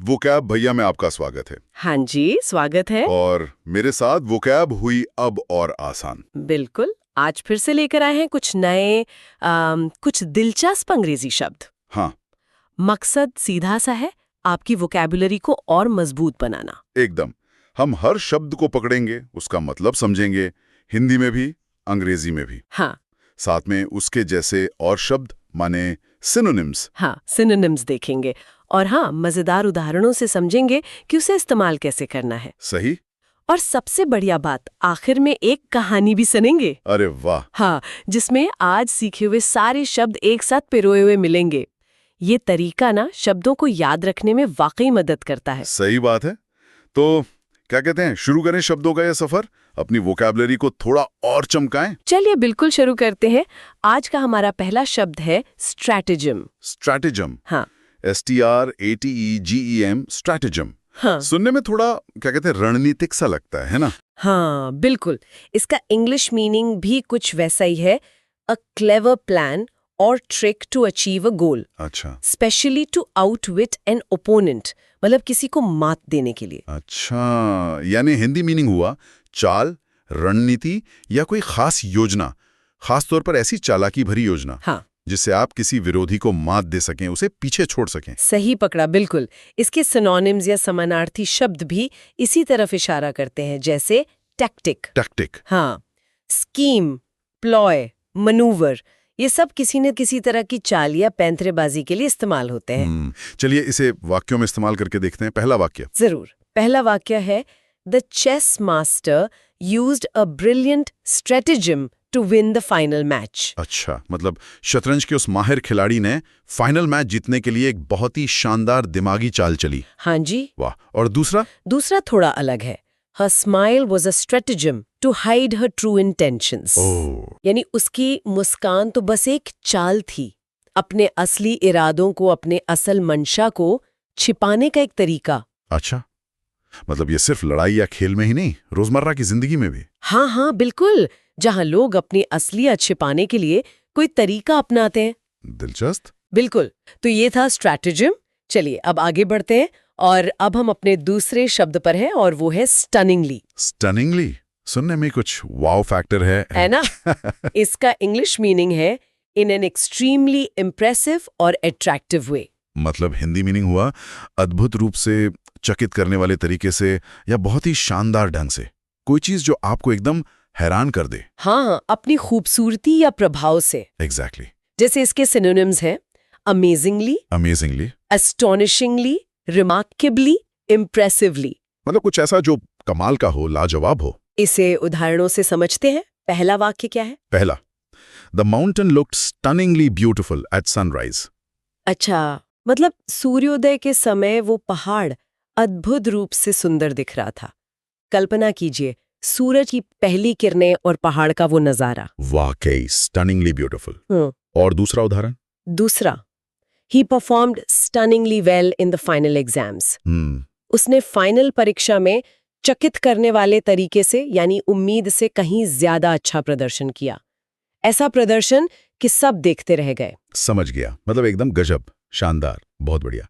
Vocab भैया में आपका स्वागत है। हाँ जी, स्वागत है। और मेरे साथ वोकैब हुई अब और आसान। बिल्कुल, आज फिर से लेकर आए हैं कुछ नए कुछ दिलचस्प अंग्रेजी शब्द। हाँ, मकसद सीधा सा है, आपकी वोकैबुलरी को और मजबूत बनाना। एकदम। हम हर शब्द को पकड़ेंगे, उसका मतलब समझेंगे, हिंदी में भी, अंग्रेजी में भी। हाँ साथ में उसके जैसे और शब्द माने सिनोनिम्स। हाँ, सिनोनिम्स देखेंगे और हाँ, मजेदार उदाहरणों से समझेंगे कि उसे इस्तेमाल कैसे करना है। सही? और सबसे बढ़िया बात, आखिर में एक कहानी भी सुनेंगे। अरे वाह! हाँ, जिसमें आज सीखे हुए सारे शब्द एक साथ पिरोए हुए मिलेंगे। ये तरीका ना शब्दों को याद रखने में वाकई मदद करता है। सही बात है। तो क्या कहते हैं, शुरू करें शब्दों का यह सफर, अपनी वोकैबुलरी को थोड़ा और चमकाएं? चलिए बिल्कुल शुरू करते हैं। आज का हमारा पहला शब्द है स्ट्रैटेजिम। स्ट्रैटेजम। हाँ STRATEGEM, स्ट्रैटेजम। हाँ सुनने में थोड़ा क्या कहते हैं, रणनीतिक सा लगता है ना? हाँ, बिल्कुल। इसका इंग्लिश मीनिंग भी कुछ वैसा ही है, अ क्लेवर प्लान और trick to achieve a goal, अच्छा specially to outwit an opponent, मतलब किसी को मात देने के लिए। अच्छा, यानी हिंदी मीनिंग हुआ चाल, रणनीति या कोई खास योजना, खास तौर पर ऐसी चालाकी भरी योजना हाँ, जिससे आप किसी विरोधी को मात दे सकें, उसे पीछे छोड़ सकें। सही पकड़ा, बिल्कुल। इसके सिनोनिम्स या समानार्थी शब्द भी इसी तरफ इशारा करते हैं, जैसे टैक्टिक। टैक्टिक। हाँ, स्कीम, प्लॉय, मनूवर, ये सब किसी न किसी तरह की चाल या पैंतरेबाजी के लिए इस्तेमाल होते हैं। चलिए इसे वाक्यों में इस्तेमाल करके देखते हैं। पहला वाक्य। जरूर। पहला वाक्य है, the chess master used a brilliant stratagem to win the final match. अच्छा, मतलब शतरंज के उस माहिर खिलाड़ी ने फाइनल मैच जीतने के लिए एक बहुत ही शानदार दिमागी चाल चली। हाँ जी। वाह। और दूसरा? दूसरा थोड़ा अलग है। Her smile was a stratagem to hide her true intentions. ओह, यानी उसकी मुस्कान तो बस एक चाल थी, अपने असली इरादों को, अपने असल मंशा को छिपाने का एक तरीका। अच्छा, मतलब ये सिर्फ लड़ाई या खेल में ही नहीं, रोजमर्रा की जिंदगी में भी। हाँ हाँ, बिल्कुल। जहाँ लोग अपनी असलियत छिपाने के लिए कोई तरीका अपनाते हैं। दिलचस्प। बिल्कुल। तो ये था स्ट्रैटेजिम। चलिए अब आगे बढ़ते हैं और अब हम अपने दूसरे शब्द पर हैं और वो है स्टनिंगली। स्टनिंगली सुनने में कुछ वाव फैक्टर है ना? इसका इंग्लिश मीनिंग है इन एन एक्सट्रीमली इम्प्रेसिव और अट्रैक्टिव वे। मतलब हिंदी मीनिंग हुआ अद्भुत रूप से, चकित करने वाले तरीके से, या बहुत ही शानदार ढंग से, कोई चीज जो आपको एकदम हैरान कर दे। हाँ, अपनी खूबसूरती या प्रभाव से। एग्जैक्टली। जैसे इसके सिनोनिम्स हैं अमेजिंगली, अमेजिंगली, एस्टोनिशिंगली, रिमार्केबली, इम्प्रेसिवली। मतलब कुछ ऐसा जो कमाल का हो, लाजवाब हो। इसे उदाहरणों से समझते हैं। पहला वाक्य क्या है? पहला, the mountain looked stunningly beautiful at sunrise. अच्छा, मतलब सूर्योदय के समय वो पहाड़ अद्भुत रूप से सुंदर दिख रहा था। कल्पना कीजिए, सूरज की पहली किरणें और पहाड़ का वो नजारा। वाकई स्टनिंगली ब्यूटिफुल। और दूसरा उदाहरण? दूसरा, ही performed stunningly well in the final exams. उसने फाइनल परीक्षा में चकित करने वाले तरीके से, यानी उम्मीद से कहीं ज्यादा अच्छा प्रदर्शन किया। ऐसा प्रदर्शन कि सब देखते रह गए। समझ गया, मतलब एकदम गजब, शानदार, बहुत बढ़िया।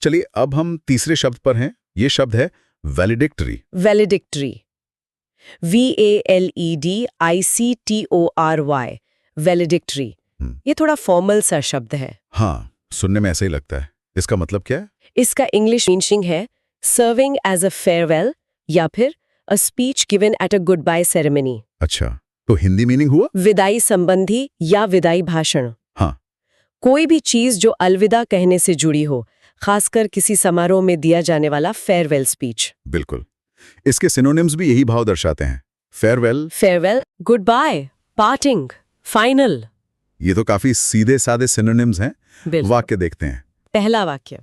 चलिए अब हम तीसरे शब्द पर हैं। ये शब्द है वैलिडिक्टरी। Valedictory, VALEDICTORY, valedictory. ये थोड़ा फॉर्मल सा शब्द है। हाँ, सुनने में ऐसा ही लगता है। इसका मतलब क्या है? इसका इंग्लिश मीनिंग है सर्विंग एज अ फेयरवेल या फिर a speech given at a good bye ceremony. अच्छा, तो हिंदी मीनिंग हुआ विदाई संबंधी या विदाई भाषण। हाँ, कोई भी चीज जो अलविदा कहने से जुड़ी हो, खासकर किसी समारोह में दिया जाने वाला फेयरवेल स्पीच। बिल्कुल। इसके सिनोनिम्स भी यही भाव दर्शाते हैं। Farewell, good bye, parting, final. ये तो काफी सीधे साधे सिनोनिम्स हैं। वाक्य देखते हैं। पहला वाक्य,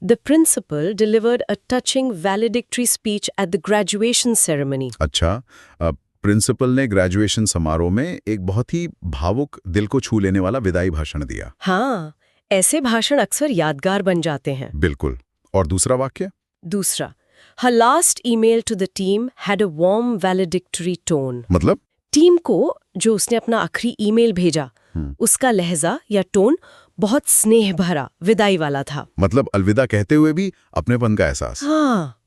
the principal delivered a touching valedictory speech at the graduation ceremony. अच्छा, प्रिंसिपल ने ग्रेजुएशन समारोह में एक बहुत ही भावुक, दिल को छू लेने वाला विदाई भाषण दिया। हाँ, ऐसे भाषण अक्सर यादगार बन जाते हैं। बिल्कुल। और दूसरा वाक्य? दूसरा, her last email to the team had a warm valedictory tone. मतलब? टीम को जो उसने अपना आखिरी ईमेल भेजा, उसका लहजा या टोन बहुत स्नेह भरा, विदाई वाला था। मतलब अलविदा कहते हुए भी अपनेपन का एहसास। हाँ,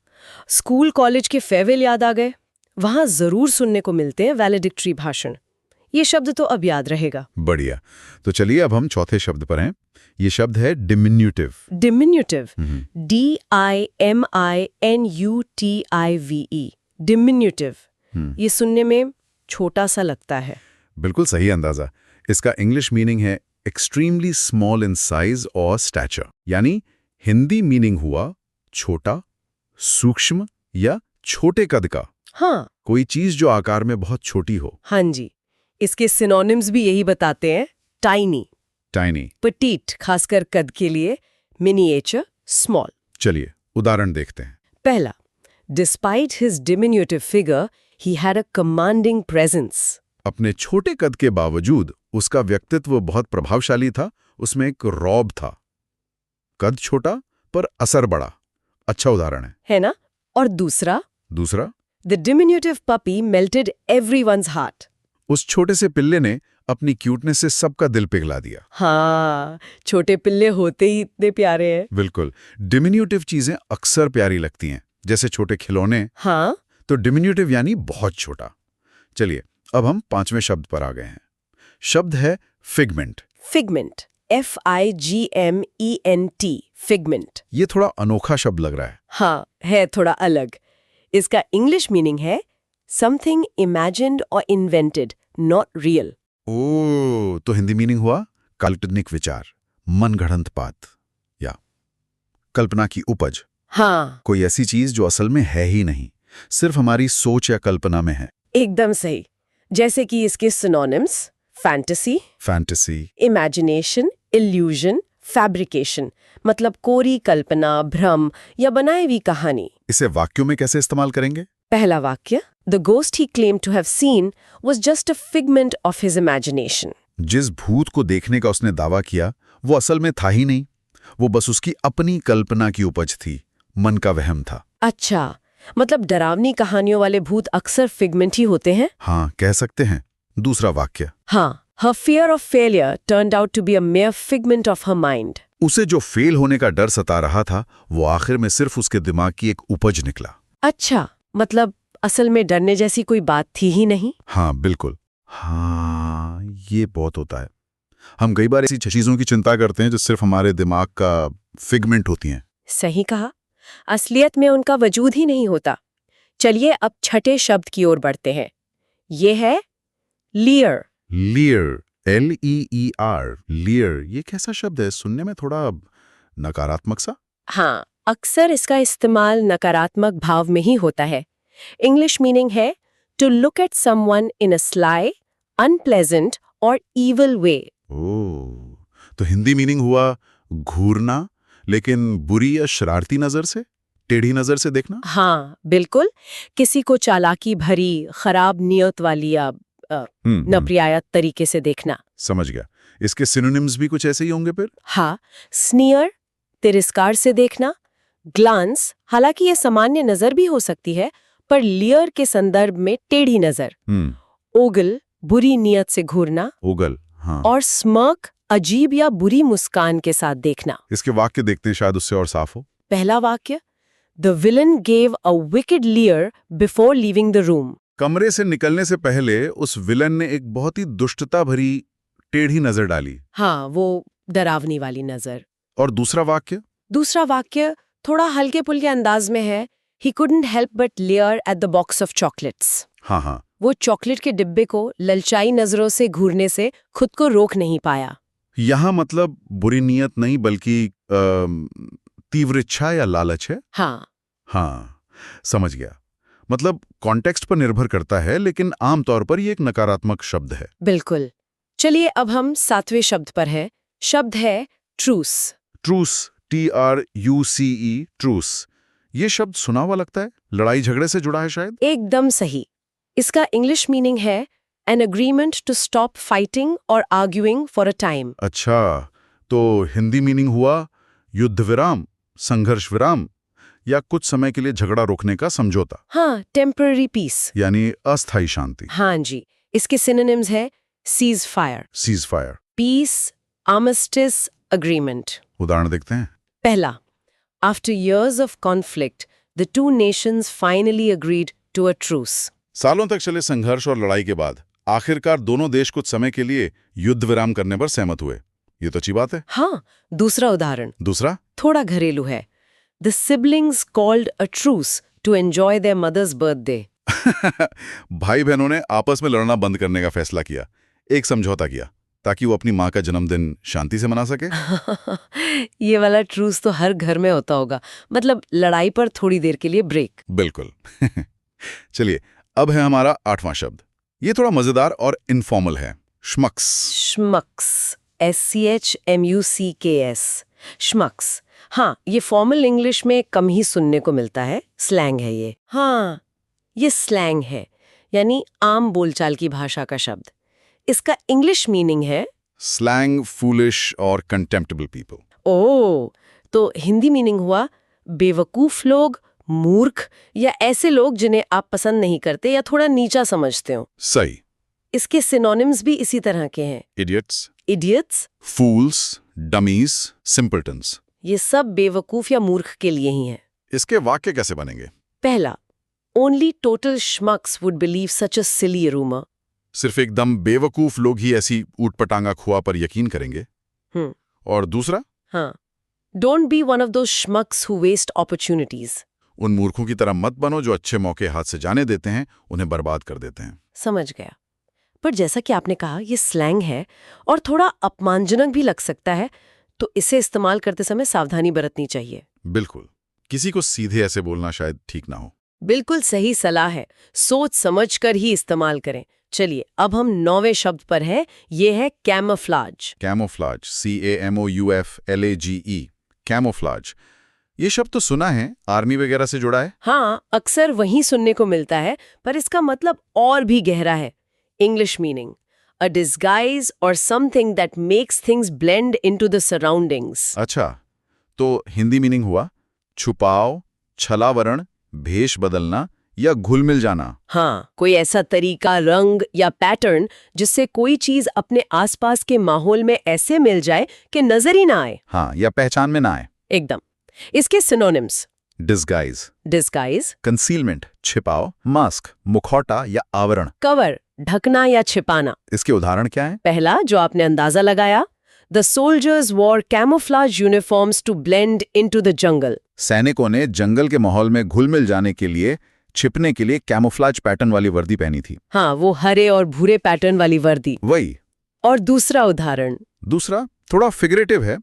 स्कूल कॉलेज के फेयरवेल याद आ गए। वहां जरूर सुनने को मिलते हैं वैलेडिक्टरी भाषण। ये शब्द तो अब याद रहेगा। बढ़िया। तो चलिए अब हम चौथे शब्द पर हैं। ये शब्द है डिमिन्यूटिव। डिमिन्यूटिव, DIMINUTIVE, डिमिन्यूटिव। ये सुनने में छोटा सा लगता है। बिल्कुल सही अंदाजा। इसका इंग्लिश मीनिंग है एक्सट्रीमली स्मॉल इन साइज और स्टैचर, यानी हिंदी मीनिंग हुआ छोटा, सूक्ष्म या छोटे कद का। हाँ, कोई चीज जो आकार में बहुत छोटी हो। हाँ जी। इसके सिनोनिम्स भी यही बताते हैं। Tiny, tiny. पेटीट खासकर कद के लिए, मिनिएचर, स्मॉल। चलिए उदाहरण देखते हैं। पहला, despite his डिमिन्यूटिव figure he had a commanding presence. अपने छोटे कद के बावजूद उसका व्यक्तित्व बहुत प्रभावशाली था, उसमें एक रौब था। कद छोटा पर असर बड़ा। अच्छा उदाहरण है ना? और दूसरा, दूसरा, the डिमिन्यूटिव puppy melted everyone's heart. उस छोटे से पिल्ले ने अपनी क्यूटनेस से सबका दिल पिघला दिया। हाँ, छोटे पिल्ले होते ही इतने प्यारे हैं। बिल्कुल। डिमिन्यूटिव चीजें अक्सर प्यारी लगती हैं, जैसे छोटे खिलौने। हाँ, तो डिमिन्यूटिव यानी बहुत छोटा। चलिए अब हम पांचवें शब्द पर आ गए हैं। शब्द है फिगमेंट। Figment, FIGMENT, figment. ये थोड़ा अनोखा शब्द लग रहा है। हाँ, है थोड़ा अलग। इसका इंग्लिश मीनिंग है समथिंग इमेजिन्ड और इन्वेंटेड, नॉट रियल। ओ, तो हिंदी मीनिंग हुआ काल्पनिक विचार, मनगढ़ंत बात या कल्पना की उपज। हाँ, कोई ऐसी चीज जो असल में है ही नहीं, सिर्फ हमारी सोच या कल्पना में है। एकदम सही। जैसे कि इसके synonyms, fantasy, fantasy, imagination, illusion, fabrication, मतलब कोरी कल्पना, भ्रम या बनाई हुई कहानी। इसे वाक्यों में कैसे इस्तेमाल करेंगे? पहला वाक्य, the ghost he claimed to have seen was just a figment of his imagination. जिस भूत को देखने का उसने दावा किया वो असल में था ही नहीं, वो बस उसकी अपनी कल्पना की उपज थी, मन का वहम था। अच्छा, मतलब डरावनी कहानियों वाले भूत अक्सर फिगमेंट ही होते हैं। हाँ, कह सकते हैं। दूसरा वाक्य, हाँ, her fear of failure turned out to be a mere figment of her mind. उसे जो फेल होने का डर सता रहा था वो आखिर में सिर्फ उसके दिमाग की एक उपज निकला। अच्छा, मतलब असल में डरने जैसी कोई बात थी ही नहीं। हाँ बिल्कुल। हाँ, ये बहुत होता है। हम कई बार ऐसी चीजों की चिंता करते हैं जो सिर्फ हमारे दिमाग का फिगमेंट होती हैं। सही कहा, असलियत में उनका वजूद ही नहीं होता। चलिए अब छठे शब्द की ओर बढ़ते हैं। ये है लियर। लियर, LEER, लियर, ये कैसा शब्द है? सुनने में थोड़ा नकारात्मक सा। हाँ, अक्सर इसका इस्तेमाल नकारात्मक भाव में ही होता है। इंग्लिश मीनिंग है to look at someone in a sly, unpleasant और इविल वे। ओह, तो हिंदी मीनिंग हुआ घूरना, लेकिन बुरी या शरारती नजर से, टेढ़ी नजर से देखना। हाँ, बिल्कुल। किसी को चालाकी भरी, खराब नियत वाली या नप्रियायत तरीके से देखना। समझ गया। इसके सिनोनिम्स भी कुछ ऐसे ही होंगे फिर? हाँ, स्नियर, तिरस्कार से देखना, ग्लांस, हालांकि ये सामान्य नजर भी हो सकती है, पर लियर के संदर्भ में टेढ़ी नजर। ओगल, बुरी नियत से घूरना। ओगल, हाँ। और स्मर्क, अजीब या बुरी मुस्कान के साथ देखना। इसके वाक्य देखते हैं, शायद उससे और साफ हो। पहला वाक्य, the villain gave a wicked लियर before leaving the room. कमरे से निकलने से पहले उस विलन ने एक बहुत ही दुष्टता भरी टेढ़ी नजर डाली। हाँ, वो डरावनी वाली नजर। और दूसरा वाक्य? दूसरा वाक्य थोड़ा हल्के पुल्के अंदाज में है। He couldn't help but leer at the box of chocolates. हाँ हाँ। वो चॉकलेट के डिब्बे को ललचाई नजरों से घूरने से खुद को रोक नहीं पाया। यहाँ मतलब बुरी नियत नहीं बल्कि तीव्र इच्छा या लालच है। हाँ हाँ, समझ गया। मतलब कॉन्टेक्स्ट पर निर्भर करता है, लेकिन आमतौर पर ये एक नकारात्मक शब्द है। बिल्कुल। चलिए अब हम सातवें शब्द पर हैं। शब्द है ट्रूस। Truce, TRUCE, truce. ये शब्द सुना हुआ लगता है, लड़ाई झगड़े से जुड़ा है शायद। एकदम सही। इसका इंग्लिश मीनिंग है an agreement to stop fighting और आर्ग्यूइंग फॉर अ टाइम। अच्छा, तो हिंदी मीनिंग हुआ युद्ध विराम, संघर्ष विराम या कुछ समय के लिए झगड़ा रोकने का समझौता। हाँ, टेम्पररी पीस, यानी अस्थायी शांति। हाँ जी। इसके सिनोनिम्स है cease fire, cease fire, peace, armistice, agreement. उदाहरण देखते हैं। पहला, after years of conflict, the two nations finally agreed to a truce. सालों तक चले संघर्ष और लड़ाई के बाद आखिरकार दोनों देश कुछ समय के लिए युद्ध विराम करने पर सहमत हुए। ये तो अच्छी बात है। हाँ, दूसरा उदाहरण दूसरा, थोड़ा घरेलू है। The siblings called a truce to enjoy their mother's birthday. भाई बहनों ने आपस में लड़ना बंद करने का फैसला किया, एक समझौता किया ताकि वो अपनी माँ का जन्मदिन शांति से मना सके। ये वाला ट्रूस तो हर घर में होता होगा, मतलब लड़ाई पर थोड़ी देर के लिए ब्रेक। बिल्कुल। चलिए, अब है हमारा 8वां शब्द। ये थोड़ा मजेदार और इनफॉर्मल है, श्मक्स। श्मक्स, SCHMUCKS, श्मक्स। हाँ, ये फॉर्मल इंग्लिश में कम ही सुनने को मिलता है, स्लैंग है ये। हाँ, ये स्लैंग है, यानी आम बोलचाल की भाषा का शब्द। इसका इंग्लिश मीनिंग है स्लैंग, फूलिश और कंटेम्प्टेबल पीपल। ओह, तो हिंदी मीनिंग हुआ बेवकूफ लोग, मूर्ख या ऐसे लोग जिन्हें आप पसंद नहीं करते या थोड़ा नीचा समझते हो। सही। इसके सिनोनिम्स भी इसी तरह के हैं। इडियट्स, इडियट्स, फूल्स, डमीज, सिंपल्टन्स। ये सब बेवकूफ या मूर्ख के लिए ही हैं। इसके वाक्य कैसे बनेंगे? पहला, only total schmucks would believe such a silly rumor. सिर्फ एकदम बेवकूफ लोग ही ऐसी ऊटपटांगा खुआ पर यकीन करेंगे। और दूसरा, हाँ, don't be one of those schmucks who waste opportunities. उन मूर्खों की तरह मत बनो जो अच्छे मौके हाथ से जाने देते हैं, उन्हें बर्बाद कर देते हैं। समझ गया। पर जैसा कि आपने कहा, ये स्लैंग है और थोड़ा अपमानजनक भी लग सकता है, तो इसे इस्तेमाल करते समय सावधानी बरतनी चाहिए। बिल्कुल, किसी को सीधे ऐसे बोलना शायद ठीक ना हो। बिल्कुल सही सलाह है, सोच समझ कर ही इस्तेमाल करें। चलिए, अब हम 9वें शब्द पर है, ये है कैमोफ्लाज। Camouflage, CAMOUFLAGE, camouflage. ये शब्द तो सुना है, आर्मी वगैरह से जुड़ा है। हाँ, अक्सर वही सुनने को मिलता है, पर इसका मतलब और भी गहरा है। English meaning, a disguise or something that makes things blend into the surroundings. अच्छा, तो हिंदी मीनिंग हुआ छुपाव, छलावरण, भेष बदलना या घुल मिल जाना। हाँ, कोई ऐसा तरीका, रंग या पैटर्न जिससे कोई चीज अपने आसपास के माहौल में ऐसे मिल जाए कि नजर ही ना आए। हाँ, या पहचान में ना आए। एकदम। इसके सिनोनिम्स, डिस्गाइज, डिस्गाइज, कंसीलमेंट, छिपाव, मास्क, मुखौटा या आवरण, कवर, ढकना या छिपाना। इसके उदाहरण क्या हैं? पहला, जो आपने अंदाजा लगाया, The soldiers wore camouflage uniforms to blend into the jungle. सैनिकों ने जंगल के माहौल में घुल मिल जाने के लिए, छिपने के लिए कैमोफ्लाज पैटर्न वाली वर्दी पहनी थी। हाँ, वो हरे और भूरे पैटर्न वाली वर्दी। वही। और दूसरा उदाहरण, दूसरा थोड़ा फिगरेटिव है।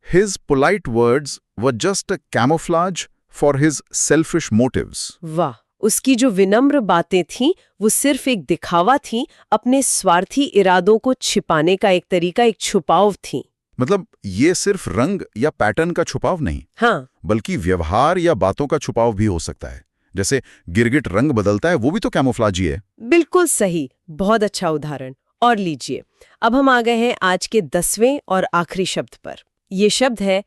His polite words were just a camouflage for his selfish motives. वाह, उसकी जो विनम्र बातें थीं वो सिर्फ एक दिखावा थी, अपने स्वार्थी इरादों को छिपाने का एक तरीका, एक छुपाव थी। मतलब ये सिर्फ रंग या पैटर्न का छुपाव नहीं, हाँ, बल्कि व्यवहार या बातों का छुपाव भी हो सकता है। जैसे गिरगिट रंग बदलता है, वो भी तो कैमोफ्लाज ही है। बिल्कुल सही, बहुत अच्छा उदाहरण। और लीजिए, अब हम आ गए हैं आज के 10वें और आखिरी शब्द पर। ये शब्द है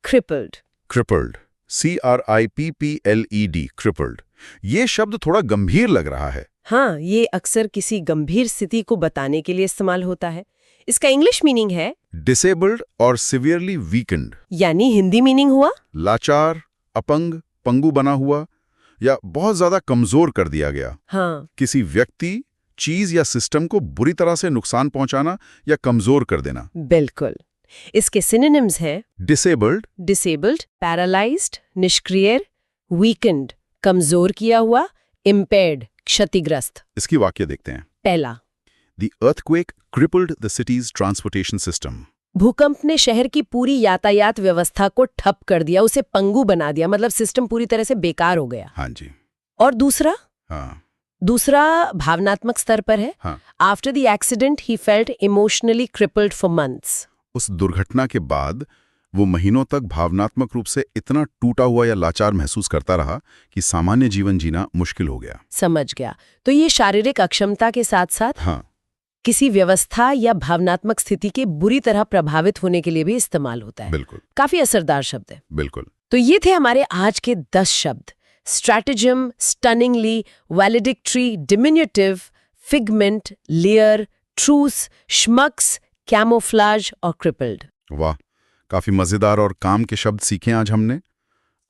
crippled. crippled, CRIPPLED, crippled। ये शब्द थोड़ा गंभीर लग रहा है। हाँ, ये अक्सर किसी गंभीर स्थिति को बताने के लिए इस्तेमाल होता है। इसका इंग्लिश मीनिंग है डिसेबल्ड और सिवियरली वीकेंड, यानी हिंदी मीनिंग हुआ लाचार, अपंग, पंगु बना हुआ या बहुत ज्यादा कमजोर कर दिया गया। हाँ, किसी व्यक्ति, चीज या सिस्टम को बुरी तरह से नुकसान पहुंचाना या कमजोर कर देना। बिल्कुल। इसके सिनोनिम्स हैं डिसेबल्ड, डिसेबल्ड, पैरालाइज्ड, निष्क्रिय, वीकेंड, कमजोर किया हुआ, इम्पेयर्ड, क्षतिग्रस्त। इसकी वाक्य देखते हैं। पहला, The earthquake crippled the city's transportation system. भूकंप ने शहर की पूरी यातायात व्यवस्था को ठप कर दिया, उसे पंगु बना दिया, मतलब सिस्टम पूरी तरह से बेकार हो गया। हाँ जी। और दूसरा, हाँ, दूसरा भावनात्मक स्तर पर है। हाँ। After the accident he felt emotionally crippled for months. उस दुर्घटना के बाद वो महीनों तक भावनात्मक रूप से इतना टूटा हुआ या लाचार महसूस करता रहा कि सामान्य जीवन जीना मुश्किल हो गया। समझ गया। तो ये शारीरिक अक्षमता के साथ साथ हाँ, किसी व्यवस्था या भावनात्मक स्थिति के बुरी तरह प्रभावित होने के लिए भी इस्तेमाल होता है। बिल्कुल। काफी असरदार शब्द है। बिल्कुल। तो ये थे हमारे आज के 10 शब्द। Stratagem, stunningly, valedictory, diminutive, figment, layer, truce, schmucks, camouflage और क्रिपल्ड। वाह, काफी मजेदार और काम के शब्द सीखे आज हमने।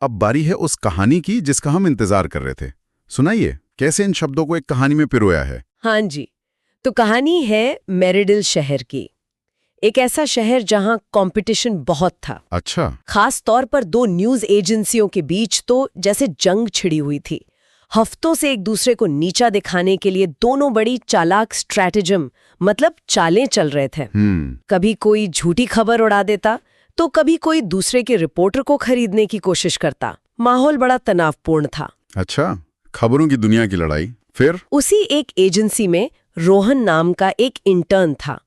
अब बारी है उस कहानी की जिसका हम इंतजार कर रहे थे। सुनाइए, कैसे इन शब्दों को एक कहानी में पिरोया है। हाँ जी, तो कहानी है मेरिडिल शहर की। एक ऐसा शहर जहां कंपटीशन बहुत था। अच्छा। खास तौर पर दो न्यूज एजेंसियों के बीच तो जैसे जंग छिड़ी हुई थी। हफ्तों से एक दूसरे को नीचा दिखाने के लिए दोनों बड़ी चालाक स्ट्रैटेजम मतलब चालें चल रहे थे। कभी कोई झूठी खबर उड़ा देता तो कभी कोई दूसरे के रिपोर्टर को खरीदने की कोशिश करता। माहौल बड़ा तनावपूर्ण था। अच्छा, खबरों की दुनिया की लड़ाई। फिर उसी एक एजेंसी में रोहन नाम का एक इंटर्न था।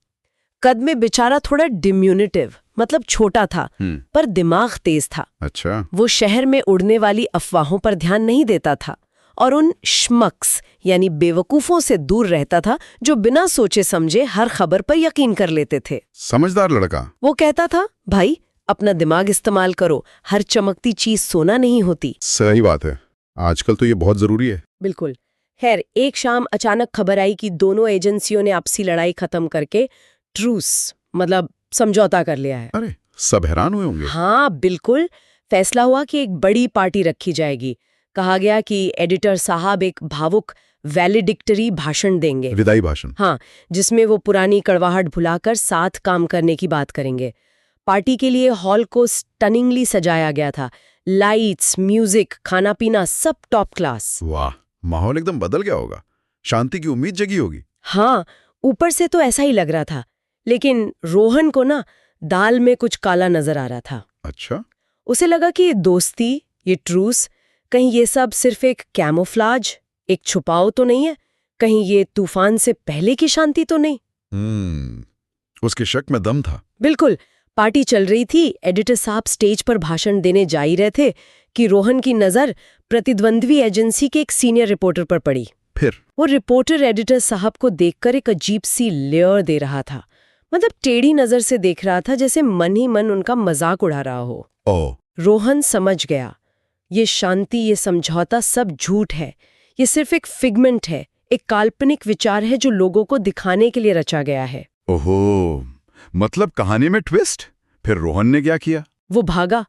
कद में बेचारा थोड़ा डिम्यूनिटिव मतलब छोटा था, पर दिमाग तेज था। अच्छा। वो शहर में उड़ने वाली अफवाहों पर ध्यान नहीं देता था और उन श्मक्स यानी बेवकूफों से दूर रहता था जो बिना सोचे समझे हर खबर पर यकीन कर लेते थे। समझदार लड़का। वो कहता था, भाई अपना दिमाग इस्तेमाल करो, हर चमकती चीज सोना नहीं होती। सही बात है, आजकल तो ये बहुत जरूरी है। बिल्कुल। खैर, एक शाम अचानक खबर आई कि दोनों एजेंसियों ने आपसी लड़ाई खत्म करके ट्रूस मतलब समझौता कर लिया है। अरे, सब हैरान हुए होंगे। हाँ बिल्कुल। फैसला हुआ कि एक बड़ी पार्टी रखी जाएगी। कहा गया कि एडिटर साहब एक भावुक वैलिडिक्टरी भाषण देंगे। विदाई भाषण। हाँ, जिसमें वो पुरानी कड़वाहट भुलाकर साथ काम करने की बात करेंगे। पार्टी के लिए हॉल को स्टनिंगली सजाया गया था। लाइट्स, म्यूजिक, खाना पीना सब टॉप क्लास। वाह, माहौल एकदम बदल गया होगा। शांति की उम्मीद जगी होगी। हाँ, ऊपर से तो ऐसा ही लग रहा था, लेकिन रोहन को ना दाल में कुछ काला नजर आ रहा था। अच्छा। उसे लगा कि ये दोस्ती, ये ट्रूस, कहीं ये सब सिर्फ एक कैमोफ्लाज, एक छुपाव तो नहीं है? कहीं ये तूफान से पहले की शांति तो नहीं? उसके शक में दम था। बिल्कुल। पार्टी चल रही थी, एडिटर साहब स्टेज पर भाषण देने जा ही रहे थे कि रोहन की नजर प्रतिद्वंद्वी एजेंसी के एक सीनियर रिपोर्टर पर पड़ी। फिर वो रिपोर्टर एडिटर साहब को देखकर एक अजीब सी लेयर दे रहा था। मतलब टेढ़ी नजर से देख रहा था, जैसे मन ही मन उनका मजाक उड़ा रहा हो। रोहन समझ गया, ये शांति, ये समझौता सब झूठ है। ये सिर्फ एक फिगमेंट है, एक काल्पनिक विचार है जो लोगों को दिखाने के लिए रचा गया है। ओहो, मतलब कहानी में ट्विस्ट। फिर रोहन ने क्या किया? वो भागा।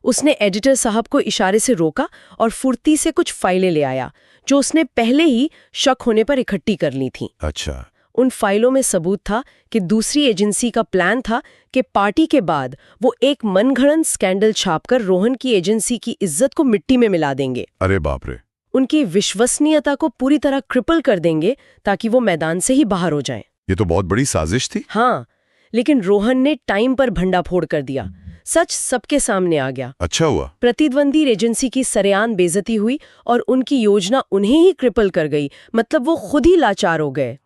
उसने एडिटर साहब को इशारे से रोका और फुर्ती से कुछ फाइलें ले आया जो उसने पहले ही शक होने पर इकट्ठी कर ली थी। अच्छा। उन फाइलों में सबूत था कि दूसरी एजेंसी का प्लान था कि पार्टी के बाद वो एक मनगढ़ंत स्कैंडल छापकर रोहन की एजेंसी की इज्जत को मिट्टी में मिला देंगे। अरे बाप रे। उनकी विश्वसनीयता को पूरी तरह क्रिपल कर देंगे ताकि वो मैदान से ही बाहर हो जाएं। ये तो बहुत बड़ी साजिश थी। हाँ, लेकिन रोहन ने टाइम पर भंडाफोड़ कर दिया। सच सबके सामने आ गया। अच्छा हुआ। प्रतिद्वंदी एजेंसी की सरेआम बेइज्जती हुई और उनकी योजना उन्हें ही क्रिपल कर गई। मतलब वो खुद ही लाचार हो गए।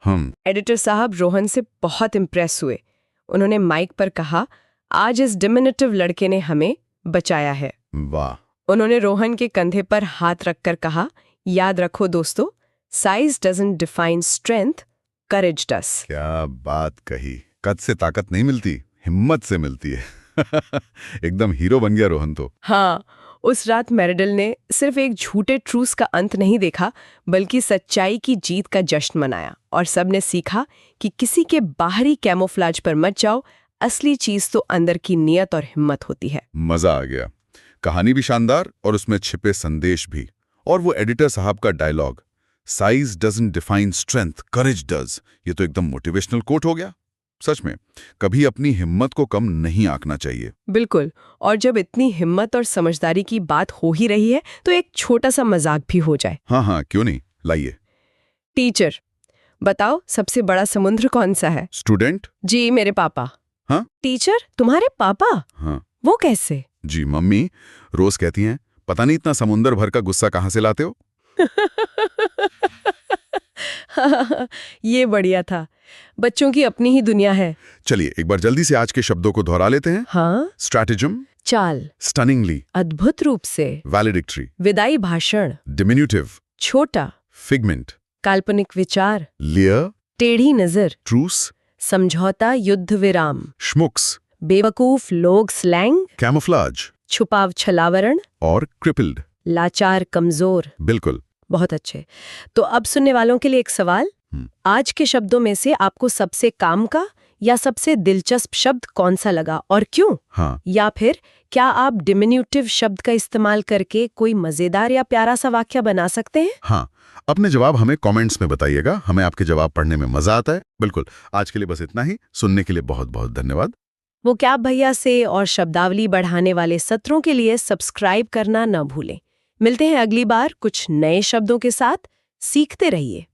एडिटर साहब रोहन से बहुत इम्प्रेस हुए। उन्होंने माइक पर कहा, आज इस डिमिनिटिव लड़के ने हमें बचाया है। वाह। उन्होंने रोहन के कंधे पर हाथ रखकर कहा, याद रखो दोस्तों, साइज डजंट डिफाइन स्ट्रेंथ, करेज डस। क्या बात कही। कद से ताकत नहीं मिलती, हिम्मत से मिलती है। एकदम हीरो बन गया रोहन तो। हाँ, उस रात मेरिडिल ने सिर्फ एक झूठे ट्रूस का अंत नहीं देखा, बल्कि सच्चाई की जीत का जश्न मनाया। और सबने सीखा कि किसी के बाहरी कैमोफ्लाज पर मत जाओ, असली चीज तो अंदर की नियत और हिम्मत होती है। मजा आ गया। कहानी भी शानदार और उसमें छिपे संदेश भी। और वो एडिटर साहब का dialogue, size doesn't define strength, courage does, ये तो एकदम मोटिवेशनल कोट हो गया। सच में कभी अपनी हिम्मत को कम नहीं आंकना चाहिए। बिल्कुल। और जब इतनी हिम्मत और समझदारी की बात हो ही रही है तो एक छोटा सा मजाक भी हो जाए। हाँ, क्यों नहीं, लाइए। टीचर, बताओ सबसे बड़ा समुद्र कौन सा है? स्टूडेंट। जी, मेरे पापा। हाँ? टीचर, तुम्हारे पापा? हाँ। वो कैसे? जी, मम्मी रोज कहती हैं, पता नहीं इतना समुंदर भर का गुस्सा कहाँ से लाते हो। ये बढ़िया था। बच्चों की अपनी ही दुनिया है। चलिए एक बार जल्दी से आज के शब्दों को दोहरा लेते हैं। हाँ? स्ट्रैटेजम, चाल, स्टनिंगली, अद्भुत रूप से, वैलिडिक्टरी, विदाई भाषण, डिमिन्यूटिव, छोटा, फिगमेंट, काल्पनिक विचार, लेयर, टेढ़ी नजर, ट्रूस, समझौता, युद्ध विराम, श्मुक्स, बेवकूफ, लोग, स्लैंग, कैमोफ्लाज, छुपाव, छलावरण और क्रिपल्ड, लाचार, कमजोर। बिल्कुल। बहुत अच्छे। तो अब सुनने वालों के लिए एक सवाल, आज के शब्दों में से आपको सबसे काम का या सबसे दिलचस्प शब्द कौन सा लगा और क्यों? हाँ, या फिर क्या आप डिमिन्यूटिव शब्द का इस्तेमाल करके कोई मजेदार या प्यारा सा वाक्य बना सकते हैं? हाँ, अपने जवाब हमें कमेंट्स में बताइएगा। हमें आपके जवाब पढ़ने में मजा आता है। बिल्कुल, आज के लिए बस इतना ही। सुनने के लिए बहुत बहुत धन्यवाद। वोकैब भैया से और शब्दावली बढ़ाने वाले सत्रों के लिए सब्सक्राइब करना न भूलें। मिलते हैं अगली बार कुछ नए शब्दों के साथ। सीखते रहिए।